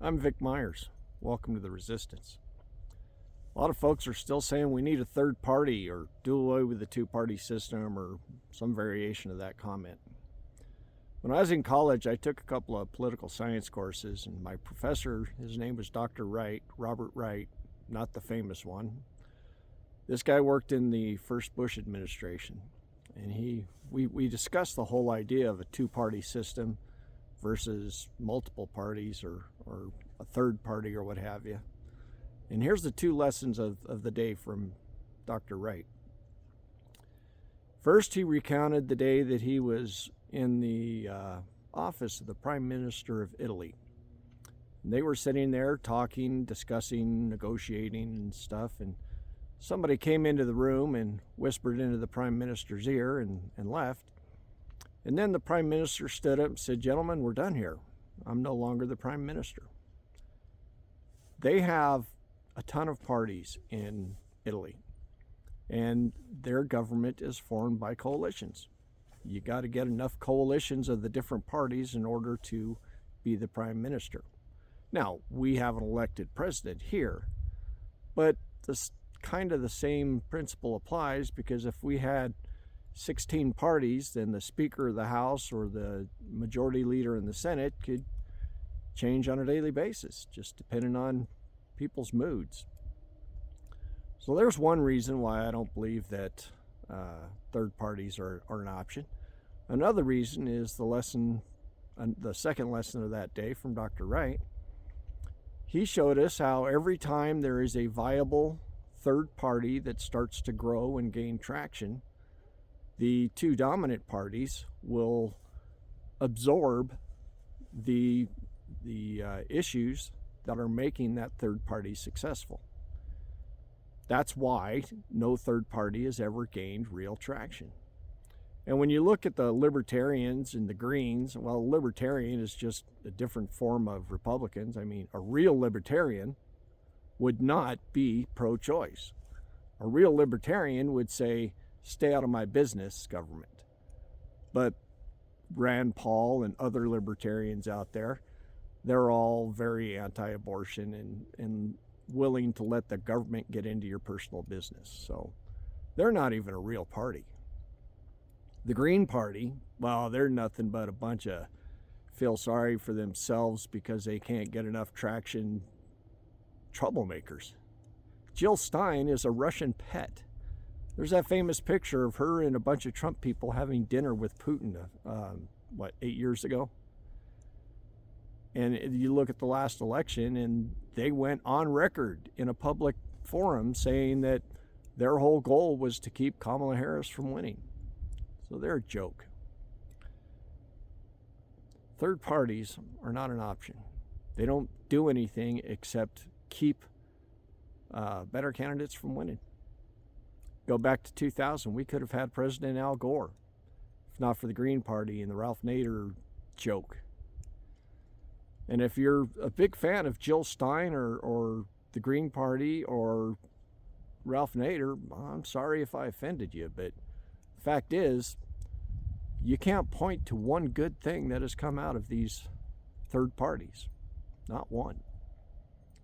I'm Vic Myers. Welcome to the Resistance. A lot of folks are still saying we need a third party or do away with the two-party system or some variation of that comment. When I was in college, I took a couple of political science courses, and my professor, his name was Dr. Wright, Robert Wright, not the famous one. This guy worked in the first Bush administration, and we discussed the whole idea of a two-party system versus multiple parties or a third party or what have you. And here's the two lessons of the day from Dr. Wright. First, he recounted the day that he was in the office of the Prime Minister of Italy. They were sitting there talking, discussing, negotiating and stuff, and somebody came into the room and whispered into the Prime Minister's ear and left. And then the Prime Minister stood up and said, "Gentlemen, we're done here. I'm no longer the Prime Minister." They have a ton of parties in Italy, and their government is formed by coalitions. You got to get enough coalitions of the different parties in order to be the Prime Minister. Now, we have an elected president here, but this kind of the same principle applies, because if we had 16 parties, then the Speaker of the House or the Majority Leader in the Senate could change on a daily basis, just depending on people's moods. So there's one reason why I don't believe that third parties are an option. Another reason is the second lesson of that day from Dr. Wright. He showed us how every time there is a viable third party that starts to grow and gain traction, the two dominant parties will absorb the issues that are making that third party successful. That's why no third party has ever gained real traction. And when you look at the Libertarians and the Greens, well, Libertarian is just a different form of Republicans. I mean, a real Libertarian would not be pro-choice. A real Libertarian would say, "Stay out of my business, government." But Rand Paul and other libertarians out there, they're all very anti-abortion and willing to let the government get into your personal business. So they're not even a real party. The Green Party, well, they're nothing but a bunch of feel sorry for themselves because they can't get enough traction troublemakers. Jill Stein is a Russian pet. There's that famous picture of her and a bunch of Trump people having dinner with Putin, 8 years ago? And you look at the last election, and they went on record in a public forum saying that their whole goal was to keep Kamala Harris from winning. So they're a joke. Third parties are not an option. They don't do anything except keep better candidates from winning. Go back to 2000, we could have had President Al Gore, if not for the Green Party and the Ralph Nader joke. And if you're a big fan of Jill Stein or the Green Party or Ralph Nader, I'm sorry if I offended you, but the fact is, you can't point to one good thing that has come out of these third parties. Not one.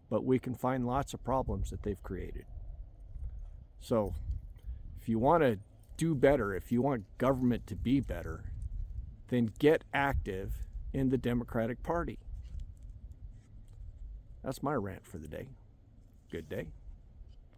But we can find lots of problems that they've created. So, if you want to do better, if you want government to be better, then get active in the Democratic Party. That's my rant for the day. Good day.